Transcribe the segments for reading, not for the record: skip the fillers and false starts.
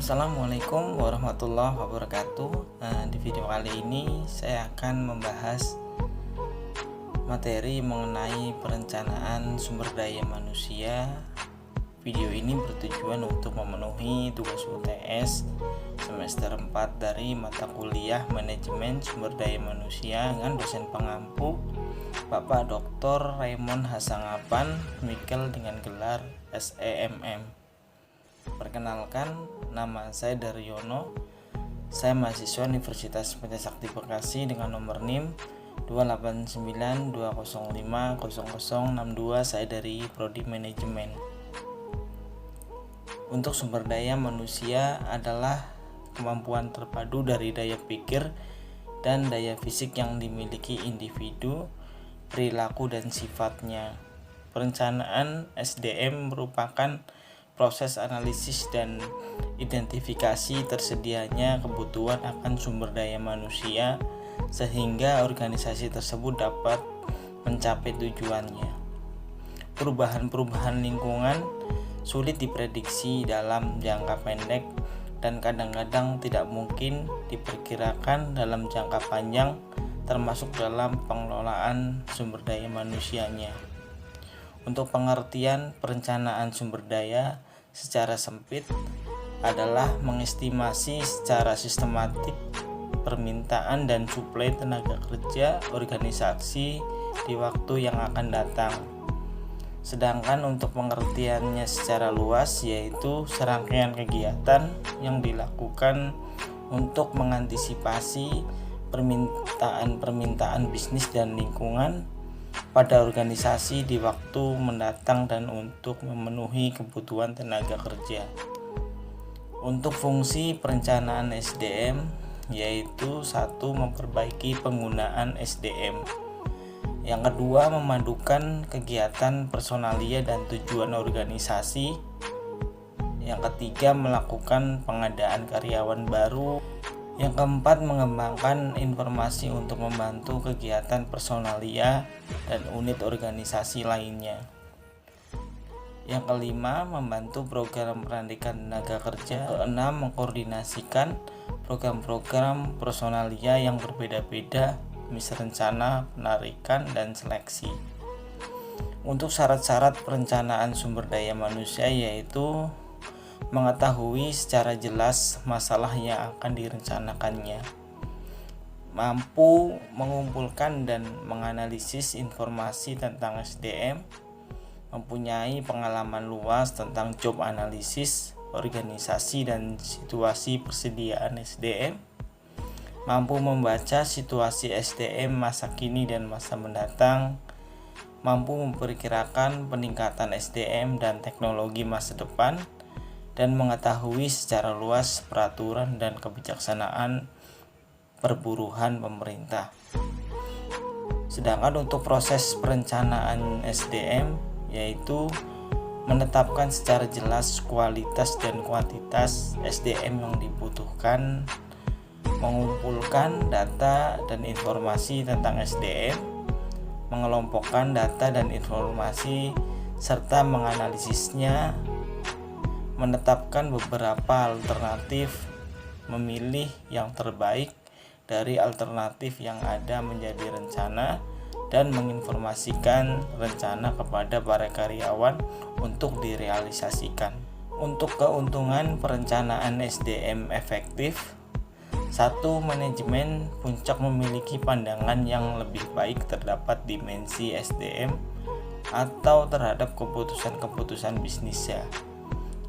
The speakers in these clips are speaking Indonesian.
Assalamualaikum warahmatullahi wabarakatuh. Di video kali ini saya akan membahas materi mengenai perencanaan sumber daya manusia. Video ini bertujuan untuk memenuhi tugas UTS semester 4 dari mata kuliah Manajemen Sumber Daya Manusia dengan dosen pengampu Bapak Dr. Raymond Hasangapan Mikel dengan gelar SEMM. Perkenalkan, nama saya Daryono. Saya mahasiswa Universitas Penjasakti Bekasi dengan nomor NIM 28920500062. Saya dari Prodi Manajemen. Untuk sumber daya manusia adalah kemampuan terpadu dari daya pikir dan daya fisik yang dimiliki individu, perilaku dan sifatnya. Perencanaan SDM merupakan proses analisis dan identifikasi tersedianya kebutuhan akan sumber daya manusia sehingga organisasi tersebut dapat mencapai tujuannya. Perubahan-perubahan lingkungan sulit diprediksi dalam jangka pendek dan kadang-kadang tidak mungkin diperkirakan dalam jangka panjang, termasuk dalam pengelolaan sumber daya manusianya. Untuk pengertian perencanaan sumber daya secara sempit adalah mengestimasi secara sistematik permintaan dan suplai tenaga kerja organisasi di waktu yang akan datang. Sedangkan untuk pengertiannya secara luas yaitu serangkaian kegiatan yang dilakukan untuk mengantisipasi permintaan bisnis dan lingkungan pada organisasi di waktu mendatang dan untuk memenuhi kebutuhan tenaga kerja. Untuk fungsi perencanaan SDM yaitu 1. Memperbaiki penggunaan SDM. Yang kedua, memadukan kegiatan personalia dan tujuan organisasi. Yang ketiga, melakukan pengadaan karyawan baru. Yang keempat, mengembangkan informasi untuk membantu kegiatan personalia dan unit organisasi lainnya. Yang kelima, membantu program pelantikan tenaga kerja. Keenam, mengkoordinasikan program-program personalia yang berbeda-beda, misal rencana, penarikan, dan seleksi. Untuk syarat-syarat perencanaan sumber daya manusia yaitu mengetahui secara jelas masalah yang akan direncanakannya, mampu mengumpulkan dan menganalisis informasi tentang SDM, mempunyai pengalaman luas tentang job analisis, organisasi dan situasi persediaan SDM, mampu membaca situasi SDM masa kini dan masa mendatang, mampu memperkirakan peningkatan SDM dan teknologi masa depan, dan mengetahui secara luas peraturan dan kebijaksanaan perburuhan pemerintah. Sedangkan untuk proses perencanaan SDM yaitu menetapkan secara jelas kualitas dan kuantitas SDM yang dibutuhkan, mengumpulkan data dan informasi tentang SDM, mengelompokkan data dan informasi serta menganalisisnya, menetapkan beberapa alternatif, memilih yang terbaik dari alternatif yang ada menjadi rencana, dan menginformasikan rencana kepada para karyawan untuk direalisasikan. Untuk keuntungan perencanaan SDM efektif, 1. Manajemen puncak memiliki pandangan yang lebih baik terdapat dimensi SDM atau terhadap keputusan-keputusan bisnisnya.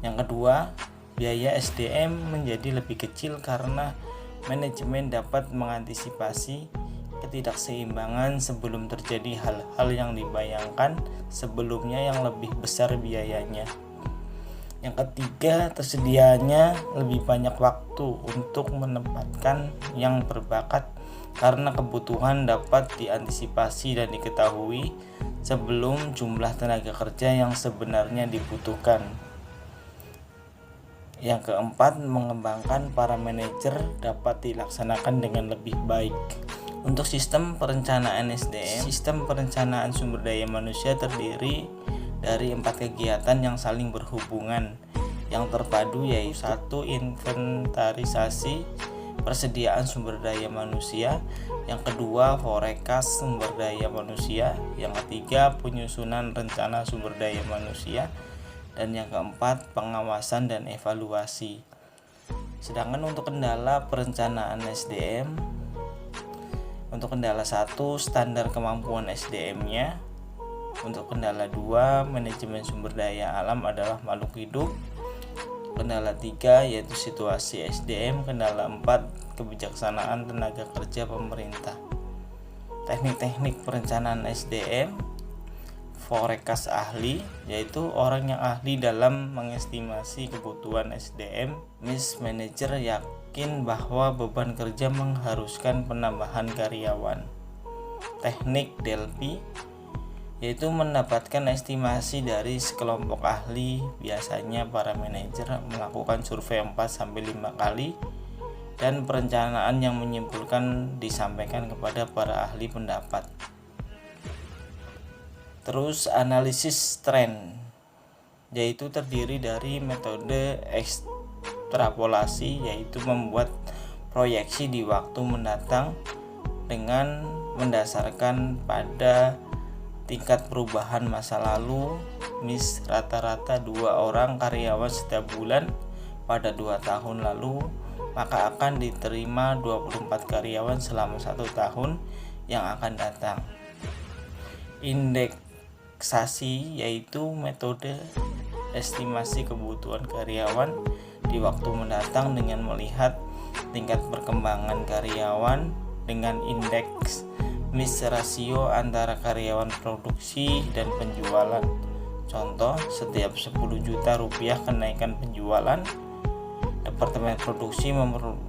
Yang kedua, biaya SDM menjadi lebih kecil karena manajemen dapat mengantisipasi ketidakseimbangan sebelum terjadi hal-hal yang dibayangkan sebelumnya yang lebih besar biayanya. Yang ketiga, tersedianya lebih banyak waktu untuk menempatkan yang berbakat karena kebutuhan dapat diantisipasi dan diketahui sebelum jumlah tenaga kerja yang sebenarnya dibutuhkan. Yang keempat, mengembangkan para manajer dapat dilaksanakan dengan lebih baik. Untuk sistem perencanaan SDM, sistem perencanaan sumber daya manusia terdiri dari 4 kegiatan yang saling berhubungan, yang terpadu, yaitu 1. Inventarisasi persediaan sumber daya manusia, yang kedua forecast sumber daya manusia, yang ketiga penyusunan rencana sumber daya manusia, dan yang keempat pengawasan dan evaluasi. Sedangkan untuk kendala perencanaan SDM, untuk kendala 1 standar kemampuan SDM-nya, untuk kendala 2 manajemen sumber daya alam adalah makhluk hidup, kendala 3 yaitu situasi SDM, kendala 4 kebijaksanaan tenaga kerja pemerintah. Teknik-teknik perencanaan SDM, forecast ahli, yaitu orang yang ahli dalam mengestimasi kebutuhan SDM. Manager yakin bahwa beban kerja mengharuskan penambahan karyawan. Teknik Delphi, yaitu mendapatkan estimasi dari sekelompok ahli. Biasanya para manajer melakukan survei 4-5 kali, dan perencanaan yang menyimpulkan disampaikan kepada para ahli pendapat. Terus analisis tren, yaitu terdiri dari metode ekstrapolasi, yaitu membuat proyeksi di waktu mendatang dengan mendasarkan pada tingkat perubahan masa lalu. Rata-rata 2 orang karyawan setiap bulan pada 2 tahun lalu, maka akan diterima 24 karyawan selama 1 tahun yang akan datang. Indeksasi, yaitu metode estimasi kebutuhan karyawan di waktu mendatang dengan melihat tingkat perkembangan karyawan dengan indeks rasio antara karyawan produksi dan penjualan. Contoh, setiap 10 juta rupiah kenaikan penjualan, departemen produksi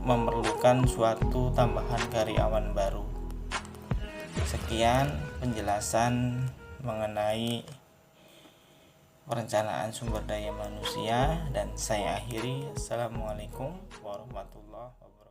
memerlukan suatu tambahan karyawan baru. Sekian penjelasan mengenai perencanaan sumber daya manusia, dan saya akhiri. Assalamualaikum warahmatullahi wabarakatuh.